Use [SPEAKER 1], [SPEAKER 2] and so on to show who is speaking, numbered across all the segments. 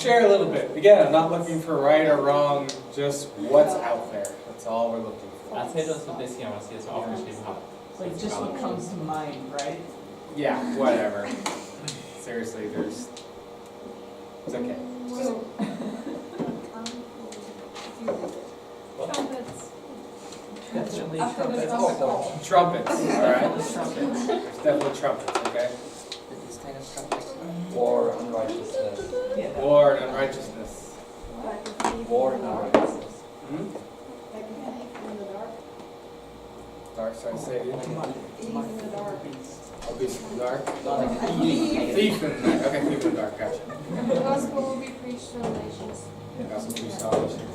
[SPEAKER 1] share a little bit. Again, I'm not looking for right or wrong, just what's out there. That's all we're looking for.
[SPEAKER 2] Erzählt uns ein bisschen, was ihr so aufgeschrieben habt.
[SPEAKER 3] Like just what comes to mind, right?
[SPEAKER 1] Yeah, whatever. Seriously, it's okay.
[SPEAKER 4] Trumpets.
[SPEAKER 3] Definitely
[SPEAKER 4] After the
[SPEAKER 3] trumpets.
[SPEAKER 4] gospel.
[SPEAKER 1] Trumpets, alright?
[SPEAKER 3] Trumpets.
[SPEAKER 1] There's definitely trumpets, okay?
[SPEAKER 5] This kind of trumpet.
[SPEAKER 6] War, unrighteousness.
[SPEAKER 3] Yeah, that-
[SPEAKER 1] War and unrighteousness.
[SPEAKER 6] War and unrighteousness.
[SPEAKER 1] Hmm?
[SPEAKER 4] Like a thief in the dark.
[SPEAKER 1] Dark side, say it again.
[SPEAKER 4] Thief in the dark.
[SPEAKER 1] I'll be in the dark.
[SPEAKER 4] Thief.
[SPEAKER 1] Thief in the night. Okay, thief in the dark, gotcha.
[SPEAKER 4] And the gospel will be preached to the nations.
[SPEAKER 1] Gospel to salvation.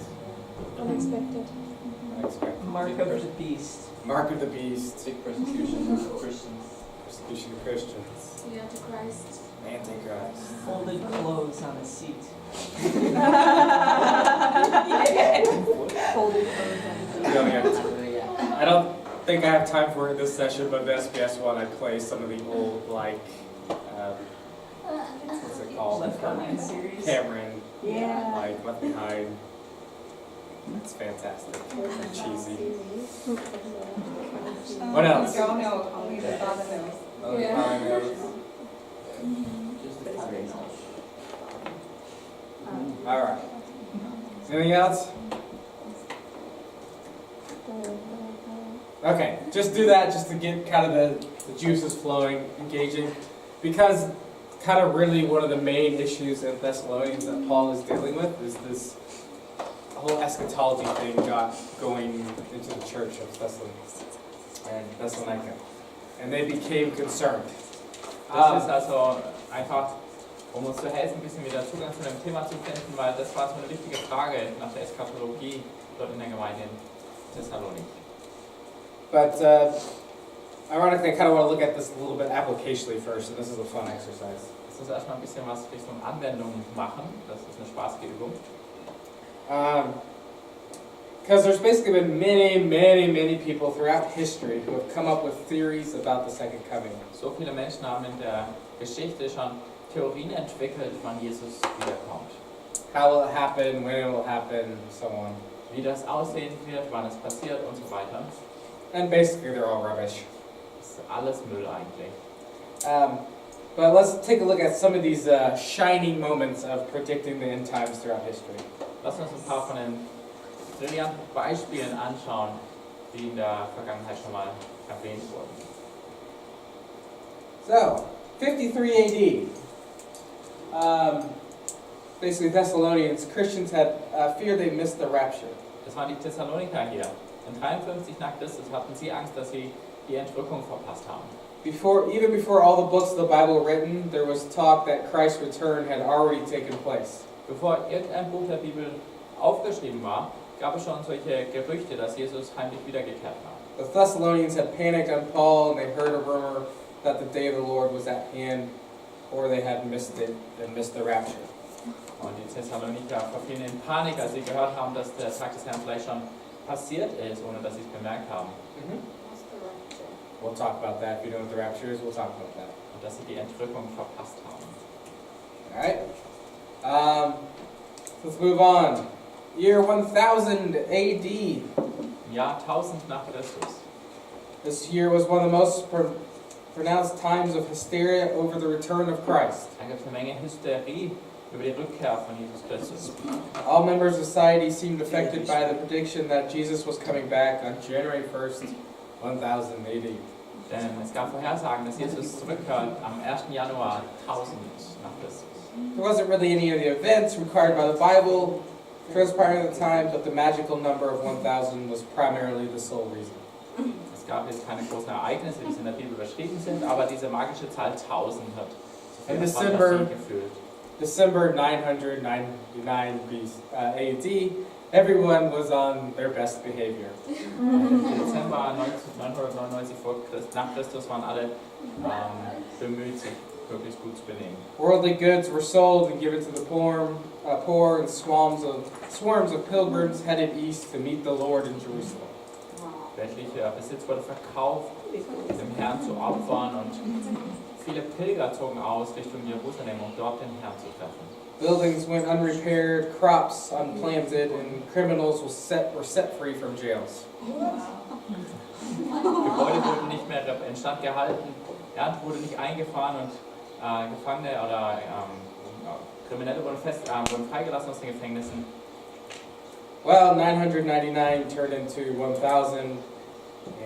[SPEAKER 4] Unexpected.
[SPEAKER 1] Unexpected.
[SPEAKER 3] Mark of the beast.
[SPEAKER 1] Mark of the beast.
[SPEAKER 6] Big persecution of Christians.
[SPEAKER 1] Persecution of Christians.
[SPEAKER 4] The Antichrist.
[SPEAKER 1] Antichrist.
[SPEAKER 3] Folded clothes on a seat. Folded clothes on a seat.
[SPEAKER 1] No, yeah. I don't think I have time for it this session, but the SBS one I play some of the old, like, what's it called?
[SPEAKER 3] Left Behind series.
[SPEAKER 1] Cameron,
[SPEAKER 3] Yeah.
[SPEAKER 1] like Left Behind. It's fantastic. And cheesy. What else?
[SPEAKER 7] Don't know, only the Father knows.
[SPEAKER 1] Oh,
[SPEAKER 4] Yeah.
[SPEAKER 1] Behind those.
[SPEAKER 6] Just the parents.
[SPEAKER 1] All right. Anything else? Okay, just do that just to get kind of the juices flowing, engaging, because kind of really one of the main issues in Thessalonians that Paul is dealing with is this whole eschatology thing got going into the church of Thessalonica, and they became concerned.
[SPEAKER 2] Das ist also einfach, um uns zu helfen, ein bisschen wieder Zugang zu dem Thema zu finden, weil das war so eine wichtige Frage nach der Eschatologie dort in der Gemeinde in Thessalonik.
[SPEAKER 1] But ironically, I kind of want to look at this a little bit applicationally first, and this is a fun exercise.
[SPEAKER 2] Lass uns erstmal ein bisschen was Richtung Anwendung machen, das ist eine spaßige Übung.
[SPEAKER 1] Because there's basically been many people throughout history who have come up with theories about the second coming.
[SPEAKER 2] So viele Menschen haben in der Geschichte schon Theorien entwickelt, wann Jesus wiederkommt.
[SPEAKER 1] How will it happen, when it will happen, so on.
[SPEAKER 2] Wie das aussehen wird, wann es passiert und so weiter.
[SPEAKER 1] And basically they're all rubbish.
[SPEAKER 2] Das ist alles Müll eigentlich.
[SPEAKER 1] But let's take a look at some of these shining moments of predicting the end times throughout history.
[SPEAKER 2] Lass uns ein paar von den brillanten Beispielen anschauen, die in der Vergangenheit schon mal erwähnt wurden.
[SPEAKER 1] So, 53 AD. Basically Thessalonians, Christians had feared they missed the rapture.
[SPEAKER 2] Das waren die Thessaloniker hier. In 53 nach Christus hatten sie Angst, dass sie die Entrückung verpasst haben.
[SPEAKER 1] Even before all the books of the Bible were written, there was talk that Christ's return had already taken place.
[SPEAKER 2] Bevor irgendein Buch der Bibel aufgeschrieben war, gab es schon solche Gerüchte, dass Jesus heimlich wiedergekehrt war.
[SPEAKER 1] The Thessalonians had panicked on Paul, and they heard a rumor that the day of the Lord was at hand, or they had missed it and missed the rapture.
[SPEAKER 2] Und die Thessaloniker verfielen in Panik, als sie gehört haben, dass der Tag des Herrn vielleicht schon passiert ist, ohne dass sie es bemerkt haben.
[SPEAKER 4] What's the rapture?
[SPEAKER 1] We'll talk about that. If you know what the rapture is, we'll talk about that.
[SPEAKER 2] Und dass sie die Entrückung verpasst haben.
[SPEAKER 1] Alright. Let's move on. Year 1000 AD.
[SPEAKER 2] Im Jahr 1000 nach Christus.
[SPEAKER 1] This year was one of the most pronounced times of hysteria over the return of Christ.
[SPEAKER 2] Da gibt es eine Menge Hysterie über die Rückkehr von Jesus Christus.
[SPEAKER 1] All members of society seemed affected by the prediction that Jesus was coming back on January 1st, 1000 AD.
[SPEAKER 2] Denn es gab Vorhersagen, dass Jesus zurückkehrt am 1. Januar 1000 nach Christus.
[SPEAKER 1] There wasn't really any of the events required by the Bible transpiring at the time, but the magical number of 1000 was primarily the sole reason.
[SPEAKER 2] Es gab jetzt keine großen Ereignisse, die in der Bibel beschrieben sind, aber diese magische Zahl 1000 hat
[SPEAKER 1] In
[SPEAKER 2] viel
[SPEAKER 1] December-
[SPEAKER 2] Fantasie gefüllt.
[SPEAKER 1] December 999 AD, everyone was on their best behavior.
[SPEAKER 2] Im Dezember 999 nach Christus waren alle bemüht, sich wirklich gut zu benehmen.
[SPEAKER 1] Worldly goods were sold and given to the poor, and swarms of pilgrims headed east to meet the Lord in Jerusalem.
[SPEAKER 2] Weltlicher Besitz wurde verkauft, dem Herrn zu opfern, und viele Pilger zogen aus Richtung Jerusalem, um dort den Herrn zu treffen.
[SPEAKER 1] Buildings went unrepaired, crops unplanted, and criminals were set free from jails.
[SPEAKER 2] Gebäude wurden nicht mehr instand gehalten, Erd wurde nicht eingefahren und Gefangene oder Kriminelle wurden freigelassen aus den Gefängnissen.
[SPEAKER 1] Well, 999 turned into 1000,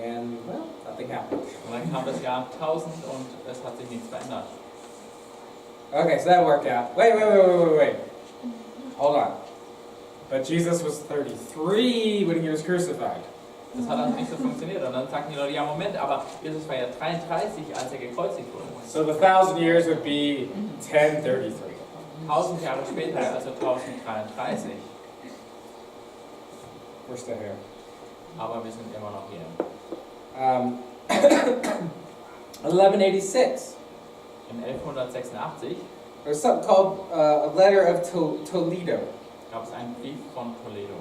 [SPEAKER 1] and well, nothing happened.
[SPEAKER 2] Und dann kam das Jahr 1000 und es hat sich nichts verändert.
[SPEAKER 1] Okay, so that worked out. Wait. Hold on. But Jesus was 33 when he was crucified.
[SPEAKER 2] Das hat also nicht so funktioniert. Und dann sagten die Leute, ja Moment, aber Jesus war ja 33, als er gekreuzigt wurde.
[SPEAKER 1] So the 1,000 years would be 1033.
[SPEAKER 2] 1000 Jahre später, also 1033.
[SPEAKER 1] We're still here.
[SPEAKER 2] Aber wir sind immer noch hier.
[SPEAKER 1] 1186.
[SPEAKER 2] In 1186
[SPEAKER 1] There's something called a letter of Toledo.
[SPEAKER 2] gab es einen Brief von Toledo.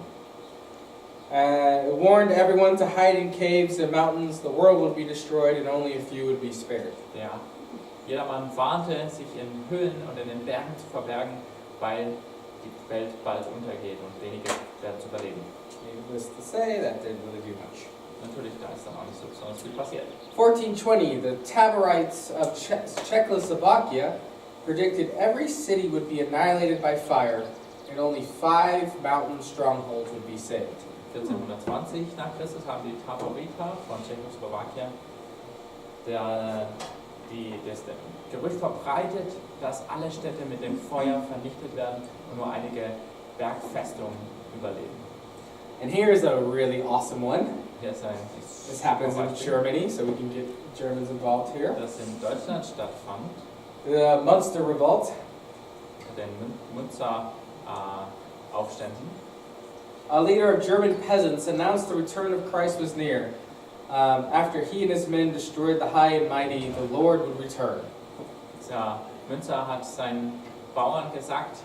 [SPEAKER 1] It warned everyone to hide in caves and mountains. The world would be destroyed and only a few would be spared.
[SPEAKER 2] Jedermann warnte, sich in Höhlen und in den Bergen zu verbergen, weil die Welt bald untergeht und wenige werden zu überleben.
[SPEAKER 1] Needless to say, that didn't really do much.
[SPEAKER 2] Natürlich, da ist dann auch nicht so besonders viel passiert.
[SPEAKER 1] 1420, the Taborites of Czechoslovakia predicted every city would be annihilated by fire and only 5 mountain strongholds would be saved.
[SPEAKER 2] 1420 nach Christus haben die Taboriter von Tschechoslowakien das Gerücht verbreitet, dass alle Städte mit dem Feuer vernichtet werden und nur einige Bergfestungen überleben.
[SPEAKER 1] And here's a really awesome one.
[SPEAKER 2] Hier ist ein
[SPEAKER 1] This happens in Germany, so we can get Germans involved here.
[SPEAKER 2] das in Deutschland stattfand,
[SPEAKER 1] The Munster Revolt.
[SPEAKER 2] den Münzer Aufständen.
[SPEAKER 1] A leader of German peasants announced the return of Christ was near. After he and his men destroyed the high and mighty, the Lord would return.
[SPEAKER 2] Dieser Münzer hat seinen Bauern gesagt,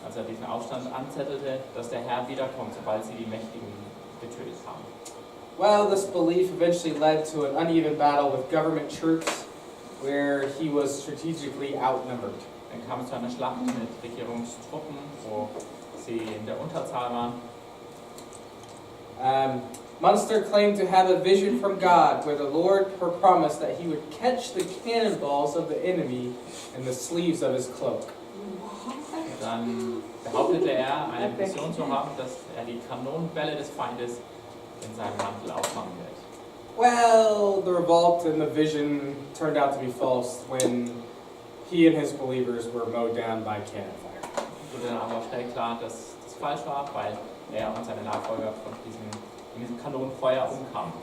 [SPEAKER 2] als er diesen Aufstand anzettelte, dass der Herr wiederkommt, sobald sie die Mächtigen getötet haben.
[SPEAKER 1] Well, this belief eventually led to an uneven battle with government troops where he was strategically outnumbered.
[SPEAKER 2] Dann kam es zu einer Schlacht mit Regierungstruppen, wo sie in der Unterzahl waren.
[SPEAKER 1] Munster claimed to have a vision from God where the Lord promised that he would catch the cannonballs of the enemy in the sleeves of his cloak.
[SPEAKER 2] Dann behauptete er, eine Vision zu haben, dass er die Kanonenbälle des Feindes in seinem Mantel auffangen wird.
[SPEAKER 1] Well, the revolt and the vision turned out to be false when he and his believers were mowed down by cannon fire.
[SPEAKER 2] Wurde dann aber schnell klar, dass das falsch war, weil er und seine Nachfolger von in diesem Kanonenfeuer umkamen.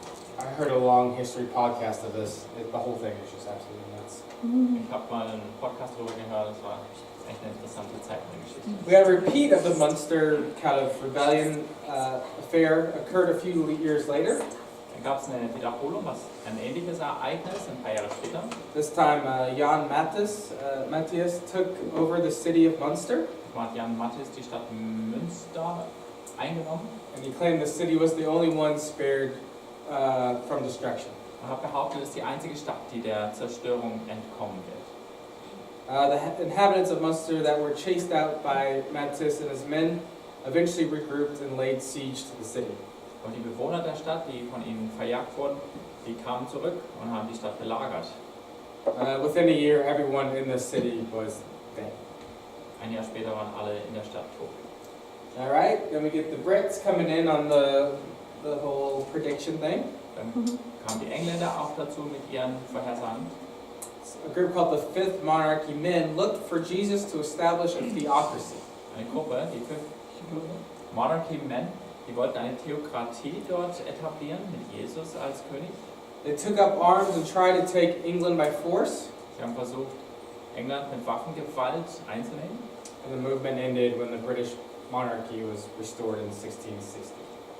[SPEAKER 1] I heard a long history podcast of this. The whole thing is just absolutely nuts.
[SPEAKER 2] Ich habe mal einen Podcast darüber gehört, das war echt eine interessante Zeit in der Geschichte.
[SPEAKER 1] We had a repeat of the Munster kind of rebellion affair occurred a few years later.
[SPEAKER 2] Dann gab es eine Wiederholung, ein ähnliches Ereignis, ein paar Jahre später.
[SPEAKER 1] This time, Jan Matthias took over the city of Munster,
[SPEAKER 2] Da hat Jan Matthias die Stadt Münster eingenommen
[SPEAKER 1] and he claimed the city was the only one spared from destruction.
[SPEAKER 2] und hat behauptet, es ist die einzige Stadt, die der Zerstörung entkommen wird.
[SPEAKER 1] The inhabitants of Munster that were chased out by Matthias and his men eventually regrouped and laid siege to the city.
[SPEAKER 2] Und die Bewohner der Stadt, die von ihnen verjagt wurden, die kamen zurück und haben die Stadt belagert.
[SPEAKER 1] Within a year, everyone in the city was dead.
[SPEAKER 2] Ein Jahr später waren alle in der Stadt tot.
[SPEAKER 1] All right, then we get the Brits coming in on the whole prediction thing.
[SPEAKER 2] Dann kamen die Engländer auch dazu mit ihren Vorhersagen.
[SPEAKER 1] A group called the Fifth Monarchy Men looked for Jesus to establish a theocracy.
[SPEAKER 2] Eine Gruppe, die Monarchy Men, die wollten eine Theokratie dort etablieren mit Jesus als König.
[SPEAKER 1] They took up arms and tried to take England by force,
[SPEAKER 2] Sie haben versucht, England mit Waffengewalt einzunehmen.
[SPEAKER 1] and the movement ended when the British monarchy was restored in 1660.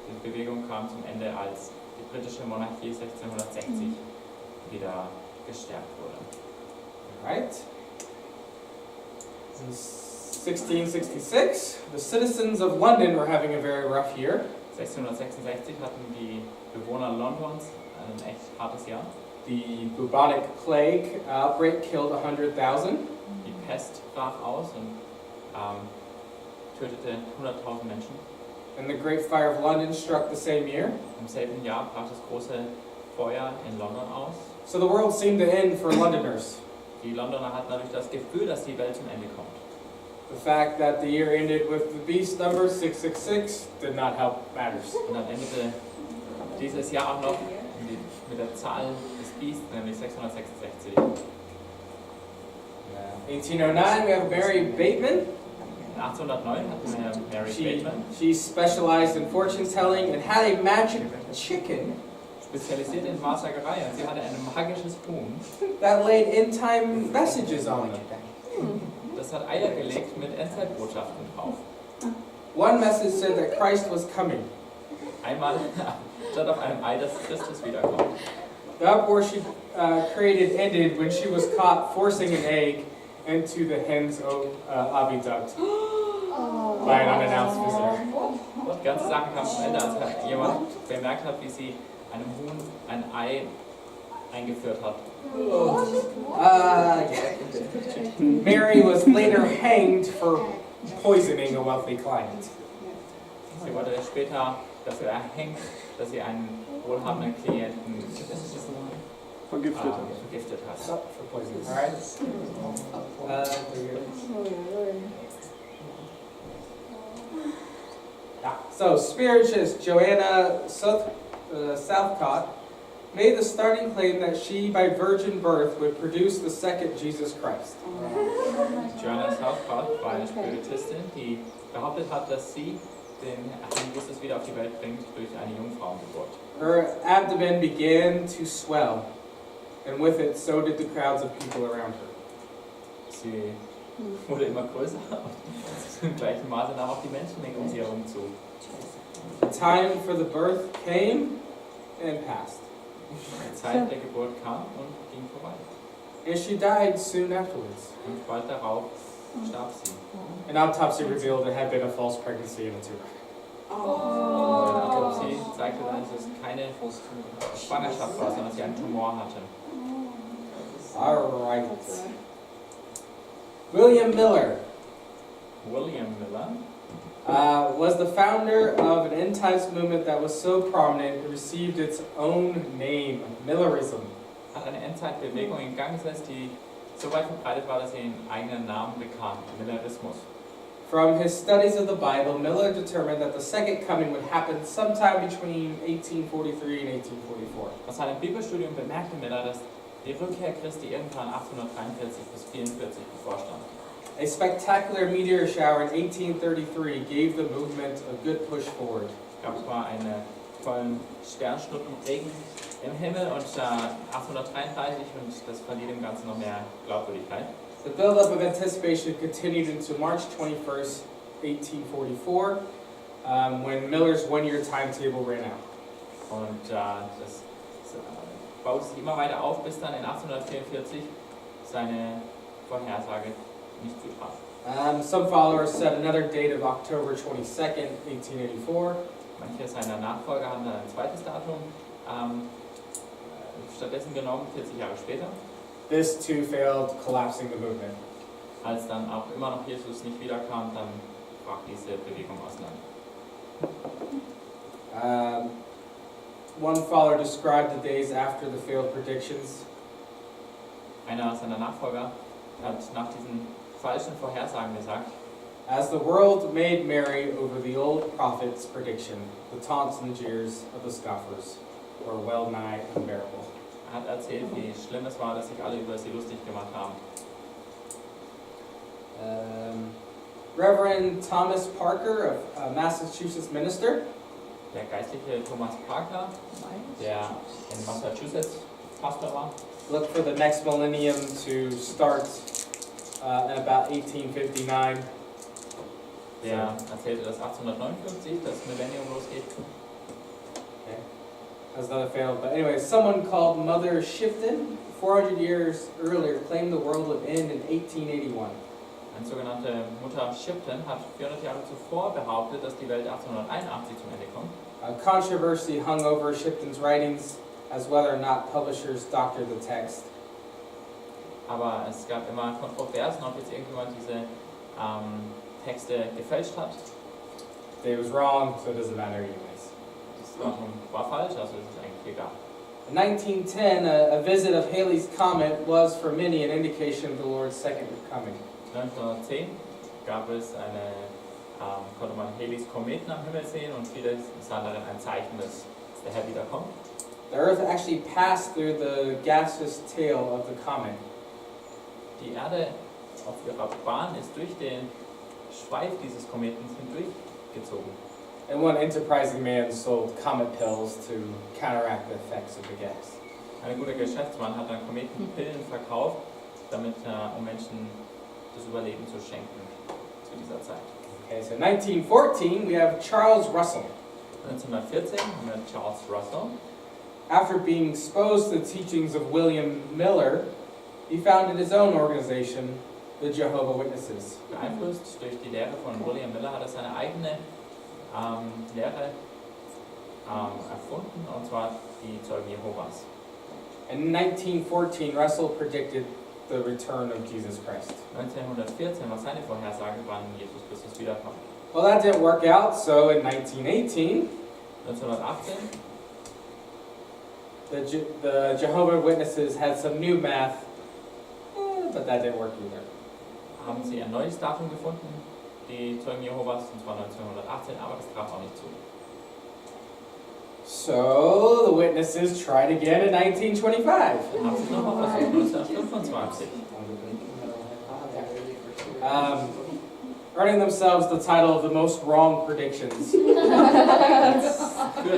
[SPEAKER 2] Die Bewegung kam zum Ende, als die britische Monarchie 1660 wieder gestärkt wurde.
[SPEAKER 1] All right. In 1666, the citizens of London were having a very rough year.
[SPEAKER 2] 1666 hatten die Bewohner Londons ein echt hartes Jahr.
[SPEAKER 1] The bubonic plague outbreak killed 100,000.
[SPEAKER 2] Die Pest brach aus und tötete 100.000 Menschen.
[SPEAKER 1] And the Great Fire of London struck the same year.
[SPEAKER 2] Im selben Jahr brach das große Feuer in London aus.
[SPEAKER 1] So the world seemed to end for Londoners.
[SPEAKER 2] Die Londoner hatten dadurch das Gefühl, dass die Welt zum Ende kommt.
[SPEAKER 1] The fact that the year ended with the beast number 666 did not help matters.
[SPEAKER 2] Und dann endete dieses Jahr auch noch mit der Zahl des Biest, nämlich 666.
[SPEAKER 1] 1809, we have Mary Bateman.
[SPEAKER 2] 1809 hatten wir Mary Bateman,
[SPEAKER 1] She specialized in fortune telling and had a magic chicken
[SPEAKER 2] spezialisiert in Wahrsagerei, und sie hatte ein magisches Huhn.
[SPEAKER 1] that laid end-time messages on them.
[SPEAKER 2] Das hat Eier gelegt mit Endzeitbotschaften drauf.
[SPEAKER 1] One message said that Christ was coming.
[SPEAKER 2] Einmal stand auf einem Ei, dass Christus wiederkommt.
[SPEAKER 1] The uproar she created ended when she was caught forcing an egg into the hen's oviduct by an unannounced visitor.
[SPEAKER 2] Die ganze Sache kam zum Ende, als jemand bemerkt hat, wie sie einem Huhn ein Ei eingeführt hat.
[SPEAKER 1] Mary was later hanged for poisoning a wealthy client.
[SPEAKER 2] Sie wurde später dafür erhängt, dass sie einen wohlhabenden Klienten vergiftet hat.
[SPEAKER 1] For poisoning. All right. So, spiritualist Joanna Southcott made the starting claim that she, by virgin birth, would produce the second Jesus Christ.
[SPEAKER 2] Joanna Southcott war eine Spiritistin, die behauptet hat, dass sie den Herrn Jesus wieder auf die Welt bringt durch eine Jungfrauengeburt.
[SPEAKER 1] Her abdomen began to swell, and with it, so did the crowds of people around her.
[SPEAKER 2] Sie wurde immer größer und im gleichen Maße nahm auch die Menschenmenge um sie herum zu.
[SPEAKER 1] The time for the birth came and passed,
[SPEAKER 2] Die Zeit der Geburt kam und ging vorbei.
[SPEAKER 1] and she died soon afterwards.
[SPEAKER 2] Und bald darauf starb sie.
[SPEAKER 1] An autopsy revealed it had been a false pregnancy and a tumor.
[SPEAKER 2] Und eine Autopsie zeigte dann, dass es keine Schwangerschaft war, sondern sie einen Tumor hatte.
[SPEAKER 1] All right. William Miller
[SPEAKER 2] William Miller
[SPEAKER 1] was the founder of an end times movement that was so prominent it received its own name, Millerism.
[SPEAKER 2] hat eine Endzeitbewegung in Gang gesetzt, die so weit verbreitet war, dass sie einen eigenen Namen bekam, Millerismus.
[SPEAKER 1] From his studies of the Bible, Miller determined that the second coming would happen sometime between 1843 and 1844.
[SPEAKER 2] Aus seinem Bibelstudium bemerkte Miller, dass die Rückkehr Christi irgendwann 1843 bis 1844 bevorstand.
[SPEAKER 1] A spectacular meteor shower in 1833 gave the movement a good push forward.
[SPEAKER 2] Es gab zwar einen vollen Sternschnuppenregen im Himmel und 1833 und das verlieh dem Ganzen noch mehr Glaubwürdigkeit.
[SPEAKER 1] The buildup of anticipation continued into March 21st, 1844, when Miller's one-year timetable ran out.
[SPEAKER 2] Und das baute sich immer weiter auf, bis dann in 1844 seine Vorhersage nicht zutraf.
[SPEAKER 1] Some followers set another date of October 22nd, 1884.
[SPEAKER 2] Manche seiner Nachfolger haben dann ein zweites Datum stattdessen genommen, 40 Jahre später.
[SPEAKER 1] This too failed, collapsing the movement.
[SPEAKER 2] Als dann auch immer noch Jesus nicht wiederkam, dann brach diese Bewegung auseinander.
[SPEAKER 1] One follower described the days after the failed predictions.
[SPEAKER 2] Einer seiner Nachfolger hat nach diesen falschen Vorhersagen gesagt:
[SPEAKER 1] As the world made merry over the old prophet's prediction, the taunts and jeers of the scoffers were well nigh unbearable.
[SPEAKER 2] Er hat erzählt, wie schlimm es war, dass sich alle über sie lustig gemacht haben.
[SPEAKER 1] Reverend Thomas Parker, a Massachusetts minister,
[SPEAKER 2] Der geistliche Thomas Parker, der in Massachusetts Pastor war,
[SPEAKER 1] looked for the next millennium to start in about 1859.
[SPEAKER 2] der erzählte, dass 1859 das Millennium losgeht.
[SPEAKER 1] Has another failed. But anyway, someone called Mother Shipton, 400 years earlier, claimed the world would end in 1881.
[SPEAKER 2] Eine sogenannte Mutter Shipton hat 400 Jahre zuvor behauptet, dass die Welt 1881 zum Ende kommt.
[SPEAKER 1] A controversy hung over Shipton's writings as whether or not publishers doctored the text.
[SPEAKER 2] Aber es gab immer Kontroversen, ob jetzt irgendjemand diese Texte gefälscht hat.
[SPEAKER 1] They was wrong, so it doesn't matter anyways.
[SPEAKER 2] Das war falsch, also ist es eigentlich egal.
[SPEAKER 1] In 1910, a visit of Halley's Comet was for many an indication of the Lord's second coming.
[SPEAKER 2] 1910 gab es konnte man Halley's Kometen am Himmel sehen und viele sahen darin ein Zeichen, dass der Herr wiederkommt.
[SPEAKER 1] The Earth actually passed through the gaseous tail of the comet.
[SPEAKER 2] Die Erde auf ihrer Bahn ist durch den Schweif dieses Kometens hindurchgezogen.
[SPEAKER 1] And one enterprising man sold comet pills to counteract the effects of the gas.
[SPEAKER 2] Ein guter Geschäftsmann hat dann Kometenpillen verkauft, um Menschen das Überleben zu schenken zu dieser Zeit.
[SPEAKER 1] Okay, so 1914, we have Charles Russell.
[SPEAKER 2] 1914 haben wir Charles Russell.
[SPEAKER 1] After being exposed to the teachings of William Miller, he founded his own organization, the Jehovah's Witnesses.
[SPEAKER 2] Beeinflusst durch die Lehre von William Miller hat er seine eigene Lehre erfunden, und zwar die Zeugen Jehovas.
[SPEAKER 1] In 1914, Russell predicted the return of Jesus Christ.
[SPEAKER 2] 1914 war seine Vorhersage, wann Jesus Christus wiederkommt.
[SPEAKER 1] Well, that didn't work out, so in 1918,
[SPEAKER 2] 1918
[SPEAKER 1] the Jehovah's Witnesses had some new math, but that didn't work either.
[SPEAKER 2] haben sie ein neues Datum gefunden, die Zeugen Jehovas, und zwar 1918, aber das traf auch nicht zu.
[SPEAKER 1] So the witnesses tried again in 1925.
[SPEAKER 2] Dann haben sie es nochmal versucht, 1925.
[SPEAKER 1] Earning themselves the title of the most wrong predictions.
[SPEAKER 2] Führen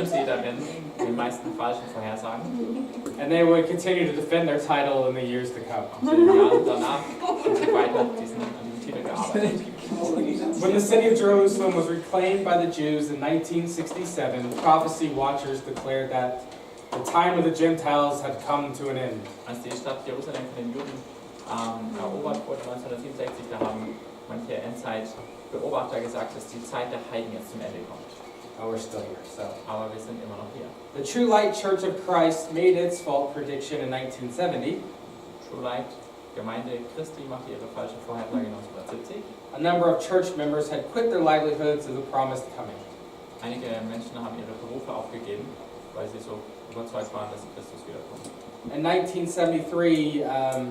[SPEAKER 2] sie darin die meisten falschen Vorhersagen.
[SPEAKER 1] And they would continue to defend their title in the years to come.
[SPEAKER 2] Und in den Jahren danach haben sie weiter an diesem Titel gearbeitet.
[SPEAKER 1] When the city of Jerusalem was reclaimed by the Jews in 1967, prophecy watchers declared that the time of the Gentiles had come to an end.
[SPEAKER 2] Als die Stadt Jerusalem von den Juden erobert wurde 1967, da haben manche Endzeitbeobachter gesagt, dass die Zeit der Heiden jetzt zum Ende kommt.
[SPEAKER 1] Oh, we're still here, so.
[SPEAKER 2] Aber wir sind immer noch hier.
[SPEAKER 1] The True Light Church of Christ made its false prediction in 1970.
[SPEAKER 2] True Light, Gemeinde Christi, machte ihre falsche Vorhersage 1970.
[SPEAKER 1] A number of church members had quit their livelihoods of the promised coming.
[SPEAKER 2] Einige Menschen haben ihre Berufe aufgegeben, weil sie so überzeugt waren, dass Christus wiederkommt.
[SPEAKER 1] In 1973, a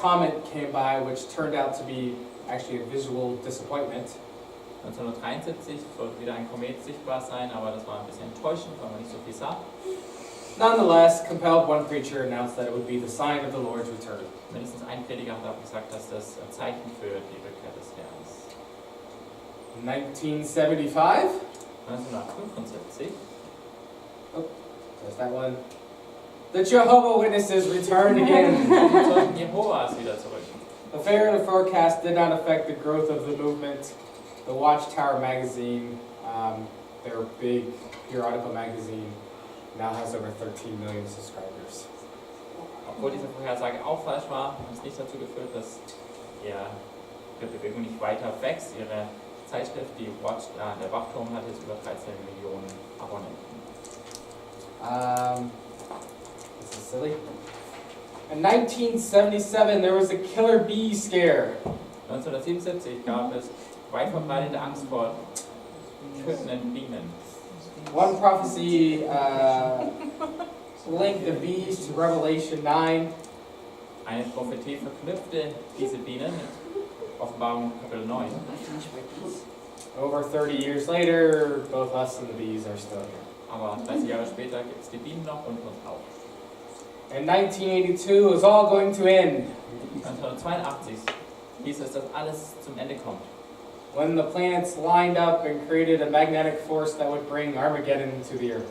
[SPEAKER 1] comet came by which turned out to be actually a visual disappointment.
[SPEAKER 2] 1973 sollte wieder ein Komet sichtbar sein, aber das war ein bisschen enttäuschend, weil man nicht so viel sah.
[SPEAKER 1] Nonetheless, compelled one preacher announced that it would be the sign of the Lord's return.
[SPEAKER 2] Mindestens ein Prediger hat auch gesagt, dass das ein Zeichen für die Rückkehr des Herrn ist.
[SPEAKER 1] 1975,
[SPEAKER 2] 1975
[SPEAKER 1] there's that one. The Jehovah's Witnesses returned again.
[SPEAKER 2] die Zeugen Jehovas wieder zurück.
[SPEAKER 1] The failure forecast did not affect the growth of the movement. The Watchtower magazine, their big periodical magazine, now has over 13 million subscribers.
[SPEAKER 2] Obwohl diese Vorhersage auch falsch war, hat es nicht dazu geführt, dass ihre Bewegung nicht weiter wächst. Ihre Zeitschrift, der Wachturm, hat jetzt über 13 Millionen Abonnenten.
[SPEAKER 1] This is silly. In 1977, there was a killer bee scare.
[SPEAKER 2] 1977 gab es weit verbreitete Angst vor tötenden Bienen.
[SPEAKER 1] One prophecy linked the bees to Revelation 9.
[SPEAKER 2] Eine Prophetie verknüpfte diese Bienen mit Offenbarung Kapitel 9.
[SPEAKER 1] Over 30 years later, both us and the bees are still here.
[SPEAKER 2] Aber 30 Jahre später gibt es die Bienen noch und uns auch.
[SPEAKER 1] In 1982, it was all going to end
[SPEAKER 2] 1982 hieß es, dass alles zum Ende kommt.
[SPEAKER 1] when the planets lined up and created a magnetic force that would bring Armageddon to the Earth.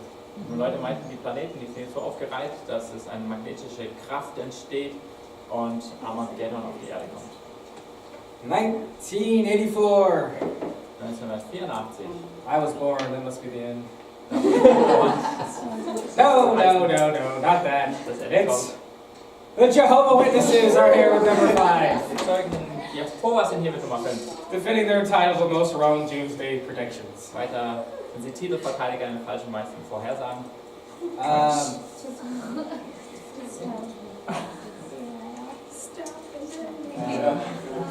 [SPEAKER 2] Und Leute meinten, die Planeten, die sind so aufgereiht, dass es eine magnetische Kraft entsteht und Armageddon auf die Erde kommt.
[SPEAKER 1] 1984.
[SPEAKER 2] 1984.
[SPEAKER 1] I was born, that must be the end.
[SPEAKER 2] Da wurde ich geboren.
[SPEAKER 1] No, not that.
[SPEAKER 2] Das Ende
[SPEAKER 1] It's
[SPEAKER 2] kommt.
[SPEAKER 1] the Jehovah's Witnesses are here with number 5,
[SPEAKER 2] Die Zeugen Jehovas sind hier mit Nummer 5.
[SPEAKER 1] defending their title of most wrong doomsday predictions.
[SPEAKER 2] Weiter sind sie Titelverteidiger in den falschen meisten Vorhersagen.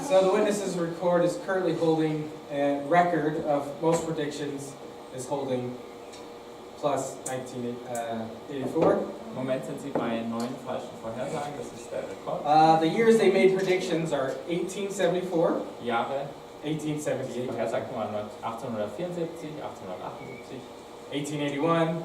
[SPEAKER 1] So the witnesses record is currently holding a record of most predictions, is holding plus 1984.
[SPEAKER 2] Im Moment sind sie bei 9 falschen Vorhersagen, das ist der Rekord.
[SPEAKER 1] The years they made predictions are 1874,
[SPEAKER 2] Die Jahre, die
[SPEAKER 1] 1878,
[SPEAKER 2] Vorhersagt waren 1874, 1878,
[SPEAKER 1] 1881,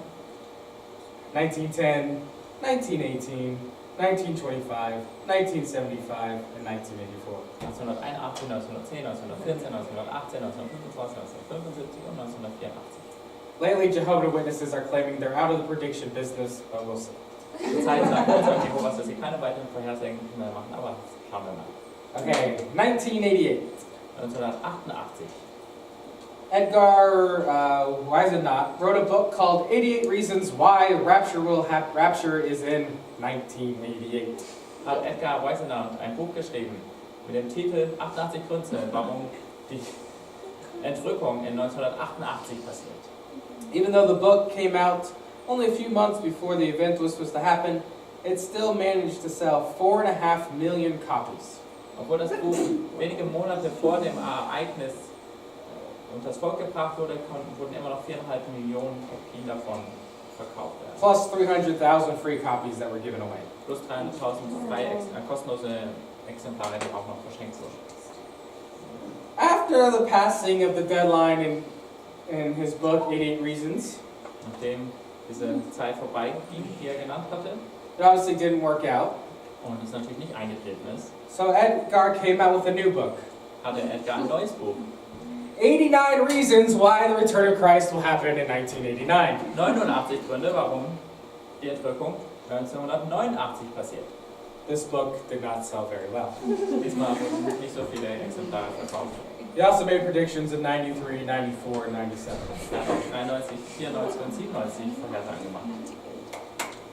[SPEAKER 1] 1910, 1918, 1925, 1975, and 1984.
[SPEAKER 2] 1981, 1910, 1914, 1918, 1925, 1975 und 1984.
[SPEAKER 1] Lately, Jehovah's Witnesses are claiming they're out of the prediction business, but we'll see.
[SPEAKER 2] Die Zeit sagt uns Jehovas, dass sie keine weiteren Vorhersagen mehr machen, aber schauen wir mal.
[SPEAKER 1] Okay, 1988.
[SPEAKER 2] 1988.
[SPEAKER 1] Edgar Weisenot wrote a book called 88 Reasons Why Rapture is in 1988.
[SPEAKER 2] Hat Edgar Weisenot ein Buch geschrieben mit dem Titel 88 Gründe, warum die Entrückung in 1988 passiert.
[SPEAKER 1] Even though the book came out only a few months before the event was supposed to happen, it still managed to sell 4.5 million copies.
[SPEAKER 2] Obwohl das Buch wenige Monate vor dem Ereignis unter das Volk gebracht wurde, wurden immer noch 4,5 Millionen Kopien davon verkauft werden.
[SPEAKER 1] Plus 300,000 free copies that were given away.
[SPEAKER 2] Plus 300.000 freie kostenlose Exemplare, die auch noch verschenkt wurden.
[SPEAKER 1] After the passing of the deadline in his book 88 Reasons,
[SPEAKER 2] Nachdem diese Zeit vorbeiging, die er genannt hatte,
[SPEAKER 1] it obviously didn't work out.
[SPEAKER 2] und es natürlich nicht eingetreten ist,
[SPEAKER 1] So Edgar came out with a new book.
[SPEAKER 2] hatte Edgar ein neues Buch.
[SPEAKER 1] 89 Reasons Why the Return of Christ Will Happen in 1989.
[SPEAKER 2] 89 Gründe, warum die Entrückung 1989 passiert.
[SPEAKER 1] This book did not sell very well.
[SPEAKER 2] Diesmal wurden nicht so viele Exemplare verkauft.
[SPEAKER 1] He also made predictions in 93, 94, and 97.
[SPEAKER 2] Er hat auch 93, 94 und 97 Vorhersagen gemacht.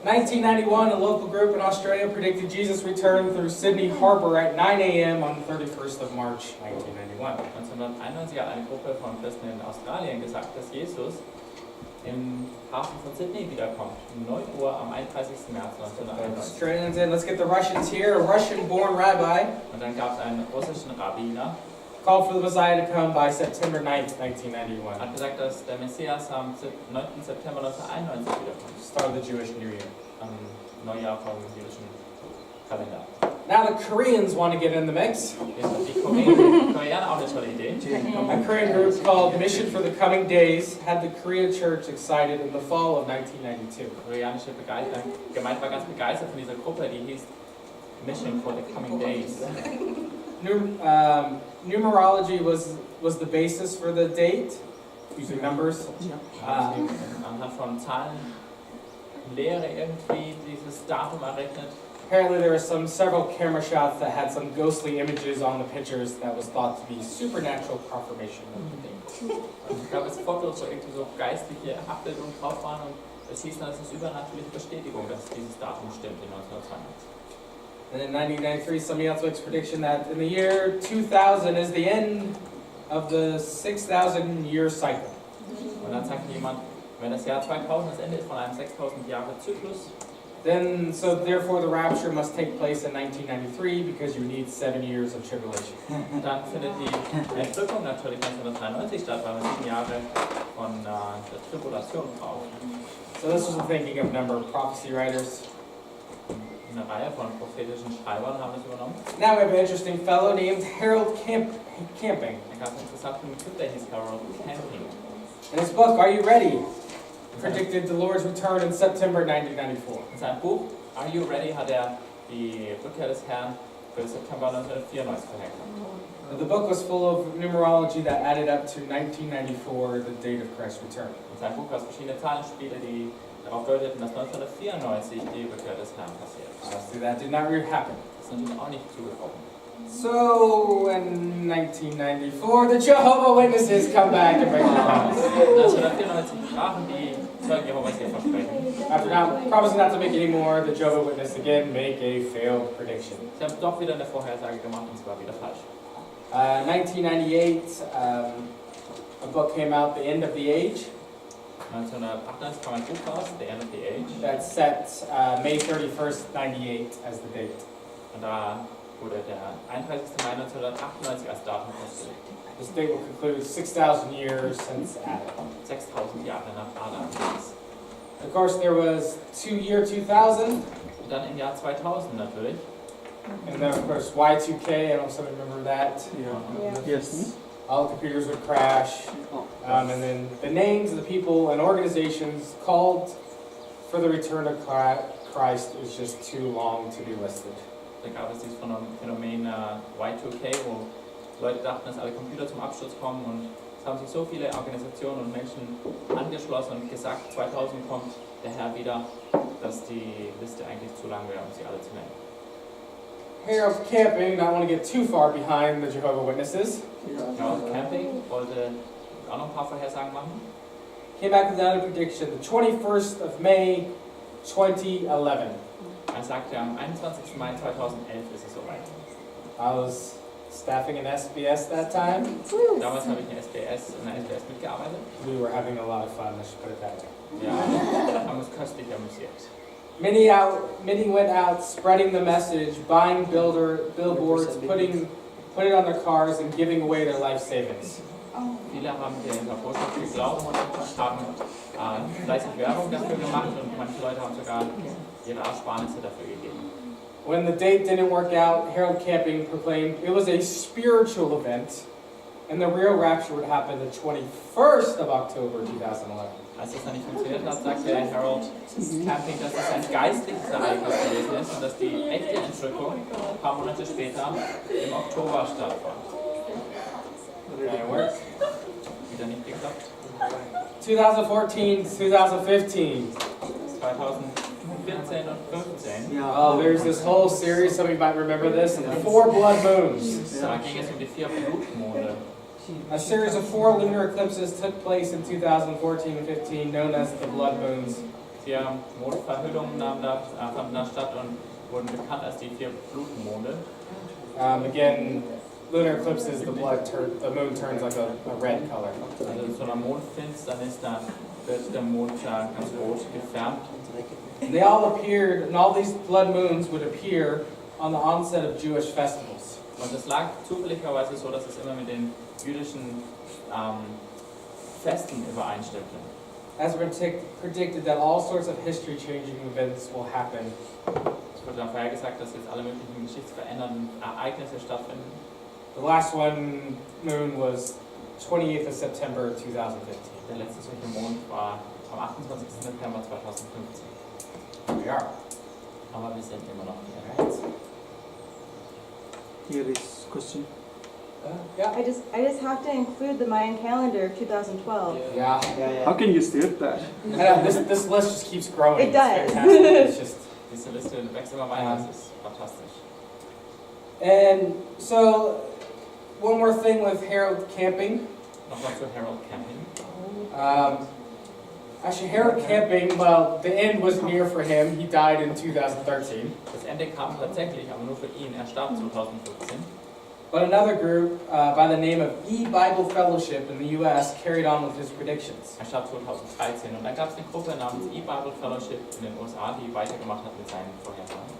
[SPEAKER 1] 1991, a local group in Australia predicted Jesus' return through Sydney Harbour at 9 a.m. on the 31st of March, 1991.
[SPEAKER 2] 1991 hat eine Gruppe von Christen in Australien gesagt, dass Jesus im Hafen von Sydney wiederkommt. Um 9 Uhr am 31. März 1991.
[SPEAKER 1] Australians in. Let's get the Russians here. A Russian-born rabbi
[SPEAKER 2] Und dann gab es einen russischen Rabbiner,
[SPEAKER 1] called for the Messiah to come by September 9th, 1991.
[SPEAKER 2] hat gesagt, dass der Messias am 9. September 1991 wiederkommt.
[SPEAKER 1] Start of the Jewish New Year.
[SPEAKER 2] Am Neujahr vom jüdischen Kalender.
[SPEAKER 1] Now the Koreans want to get in the mix.
[SPEAKER 2] Jetzt hat die Koreaner auch eine tolle Idee.
[SPEAKER 1] A Korean group called Mission for the Coming Days had the Korean church excited in the fall of 1992.
[SPEAKER 2] Die koreanische Gemeinde war ganz begeistert von dieser Gruppe, die hieß Mission for the Coming Days.
[SPEAKER 1] Numerology was the basis for the date, using numbers.
[SPEAKER 2] Anhand von Zahlen, Lehre irgendwie dieses Datum errechnet.
[SPEAKER 1] Apparently there were several camera shots that had some ghostly images on the pictures that was thought to be supernatural confirmation of the date.
[SPEAKER 2] Und es gab es Fotos, wo irgendwie so geistliche Abbildungen drauf waren und es hieß dann, es ist übernatürliche Bestätigung, dass dieses Datum stimmt in 1992.
[SPEAKER 1] And in 1993, somebody else makes a prediction that in the year 2000 is the end of the 6,000 year cycle.
[SPEAKER 2] Und dann sagt jemand, wenn das Jahr 2000 das Ende ist von einem 6000 Jahre Zyklus,
[SPEAKER 1] Then, so therefore the rapture must take place in 1993 because you need 7 years of tribulation.
[SPEAKER 2] dann findet die Entrückung natürlich 1993 statt, weil wir 7 Jahre von der Tribulation brauchen.
[SPEAKER 1] So this was the thinking of a number of prophecy writers.
[SPEAKER 2] Eine Reihe von prophetischen Schreibern haben das übernommen.
[SPEAKER 1] Now we have an interesting fellow named Harold Camping.
[SPEAKER 2] Da gab es einen interessanten Typ, der hieß Harold Camping.
[SPEAKER 1] In his book, Are You Ready? Predicted the Lord's return in September 1994.
[SPEAKER 2] In seinem Buch Are You Ready hat er die Rückkehr des Herrn für September 1994 verhängt.
[SPEAKER 1] The book was full of numerology that added up to 1994, the date of Christ's return.
[SPEAKER 2] In seinem Buch gab es verschiedene Zahlenspiele, die darauf deuteten, dass 1994 die Rückkehr des Herrn passiert.
[SPEAKER 1] Obviously, that did not really happen.
[SPEAKER 2] Das ist natürlich auch nicht zugekommen.
[SPEAKER 1] So, in 1994, the Jehovah's Witnesses come back and break the promise.
[SPEAKER 2] 1994 sprachen die Zeugen Jehovas ihr Versprechen.
[SPEAKER 1] After not promising not to make any more, the Jehovah's Witnesses again make a failed prediction.
[SPEAKER 2] Sie haben doch wieder eine Vorhersage gemacht und zwar wieder falsch.
[SPEAKER 1] 1998, a book came out, The End of the Age,
[SPEAKER 2] 1998 kam ein Buch raus, The End of the Age.
[SPEAKER 1] that set May 31st, 98 as the date.
[SPEAKER 2] Und da wurde der 31. Mai 1998 als Datum festgelegt.
[SPEAKER 1] This date will conclude 6,000 years since Adam.
[SPEAKER 2] 6000 Jahre nach Adam.
[SPEAKER 1] Of course, there was year 2000,
[SPEAKER 2] Und dann im Jahr 2000 natürlich.
[SPEAKER 1] and then of course Y2K. I don't know if some of you remember that.
[SPEAKER 4] Yeah.
[SPEAKER 8] Yes.
[SPEAKER 1] All the computers would crash, and then the names of the people and organizations called for the return of Christ is just too long to be listed.
[SPEAKER 2] Da gab es dieses Phänomen Y2K, wo Leute dachten, dass alle Computer zum Absturz kommen, und es haben sich so viele Organisationen und Menschen angeschlossen und gesagt, 2000 kommt der Herr wieder, dass die Liste eigentlich zu lang wäre, um sie alle zu nennen.
[SPEAKER 1] Harold Camping, not want to get too far behind the Jehovah's Witnesses,
[SPEAKER 2] Ja, und Camping wollte auch noch ein paar Vorhersagen machen.
[SPEAKER 1] came back with another prediction, the 21st of May, 2011.
[SPEAKER 2] Er sagte, am 21. Mai 2011 ist es soweit.
[SPEAKER 1] I was staffing in SBS that time.
[SPEAKER 2] Damals habe ich in der SBS mitgearbeitet.
[SPEAKER 1] We were having a lot of fun, I should put it that way.
[SPEAKER 2] Ja, haben uns köstlich amüsiert.
[SPEAKER 1] Many went out spreading the message, buying billboards, putting it on their cars, and giving away their life savings.
[SPEAKER 2] Viele haben der Botschaft geglaubt und haben fleißig Werbung dafür gemacht, und manche Leute haben sogar ihre Ersparnisse dafür gegeben.
[SPEAKER 1] When the date didn't work out, Harold Camping proclaimed it was a spiritual event, and the real rapture would happen the 21st of October 2011.
[SPEAKER 2] Als das dann nicht funktioniert hat, sagte der Harold Camping, dass es ein geistliches Ereignis gewesen ist und dass die echte Entrückung ein paar Monate später im Oktober stattfand.
[SPEAKER 1] And it worked.
[SPEAKER 2] Wieder nicht geklappt.
[SPEAKER 1] 2014, 2015.
[SPEAKER 2] 2014 und 15.
[SPEAKER 1] Oh, there's this whole series, some of you might remember this, the 4 blood moons.
[SPEAKER 2] Da ging es um die 4 Blutmonde.
[SPEAKER 1] A series of 4 lunar eclipses took place in 2014 and 15, known as the blood moons.
[SPEAKER 2] 4 Mondverhüllungen fanden da statt und wurden bekannt als die 4 Blutmonde.
[SPEAKER 1] Again, lunar eclipses, the moon turns like a red color.
[SPEAKER 2] Also in so einer Mondfinsternis, da wird der Mond ganz rot gefärbt.
[SPEAKER 1] And they all appeared, and all these blood moons would appear on the onset of Jewish festivals.
[SPEAKER 2] Und es lag zufälligerweise so, dass es immer mit den jüdischen Festen übereinstimmte.
[SPEAKER 1] As predicted that all sorts of history-changing events will happen.
[SPEAKER 2] Es wurde dann vorher gesagt, dass jetzt alle möglichen geschichtsverändernden Ereignisse stattfinden.
[SPEAKER 1] The last moon was 28th of September 2015.
[SPEAKER 2] Der letzte solche Mond war am 28. September 2015.
[SPEAKER 1] Here we are.
[SPEAKER 2] Aber wir sind immer noch hier.
[SPEAKER 8] Here is question.
[SPEAKER 1] Yeah.
[SPEAKER 7] I just have to include the Mayan calendar of 2012.
[SPEAKER 1] Yeah.
[SPEAKER 8] How can you state that?
[SPEAKER 1] I know, this list just keeps growing.
[SPEAKER 7] It does.
[SPEAKER 1] It's fantastic. It's just,
[SPEAKER 2] Diese Liste wächst immer weiter, das ist fantastisch.
[SPEAKER 1] and so, one more thing with Harold Camping.
[SPEAKER 2] Nochmal zu Harold Camping.
[SPEAKER 1] Actually, Harold Camping, well, the end was near for him. He died in 2013.
[SPEAKER 2] Das Ende kam tatsächlich, aber nur für ihn. Er starb 2015.
[SPEAKER 1] But another group by the name of E-Bible Fellowship in the U.S. carried on with his predictions.
[SPEAKER 2] Er starb 2013 und dann gab es eine Gruppe namens E-Bible Fellowship in den USA, die weitergemacht hat mit seinen Vorhersagen.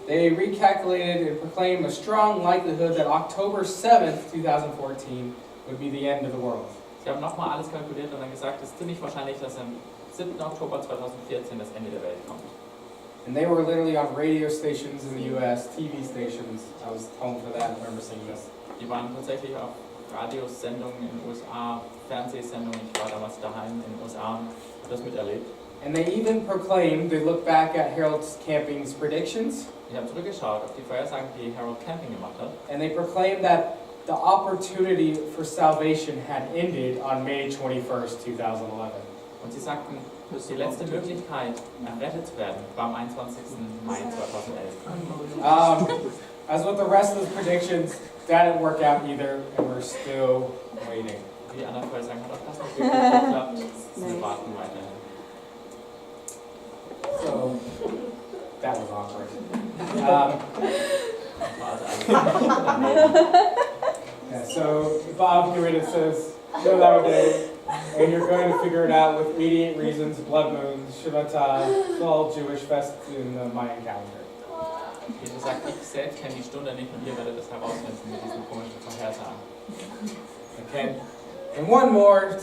[SPEAKER 1] They recalculated and proclaimed a strong likelihood that October 7th, 2014 would be the end of the world.
[SPEAKER 2] Sie haben nochmal alles kalkuliert und dann gesagt, es ist ziemlich wahrscheinlich, dass am 7. Oktober 2014 das Ende der Welt kommt.
[SPEAKER 1] And they were literally on radio stations in the U.S., TV stations. I was home for that, I remember seeing this.
[SPEAKER 2] Die waren tatsächlich auf Radiosendungen in den USA, Fernsehsendungen. Ich war damals daheim in den USA und habe das miterlebt.
[SPEAKER 1] And they even proclaimed, they looked back at Harold Camping's predictions,
[SPEAKER 2] Ich habe zurückgeschaut auf die Vorhersagen, die Harold Camping gemacht hat.
[SPEAKER 1] and they proclaimed that the opportunity for salvation had ended on May 21st, 2011.
[SPEAKER 2] Und sie sagten, die letzte Möglichkeit, errettet zu werden, war am 21. Mai 2011.
[SPEAKER 1] As with the rest of the predictions, that didn't work out either, and we're still waiting.
[SPEAKER 2] Die anderen Vorhersagen hat auch das nicht wirklich geklappt. Wir warten weiterhin.
[SPEAKER 1] So, that was awkward.
[SPEAKER 2] War also
[SPEAKER 1] Yeah, so Bob here it says, no nowadays, and you're going to figure it out with 88 reasons, blood moons, Shabbatah, 12 Jewish fests in the Mayan calendar.
[SPEAKER 2] Jesus sagt, ich selbst kenne die Stunde nicht und ihr werdet es herausfinden mit diesen komischen Vorhersagen.
[SPEAKER 1] Okay. And one more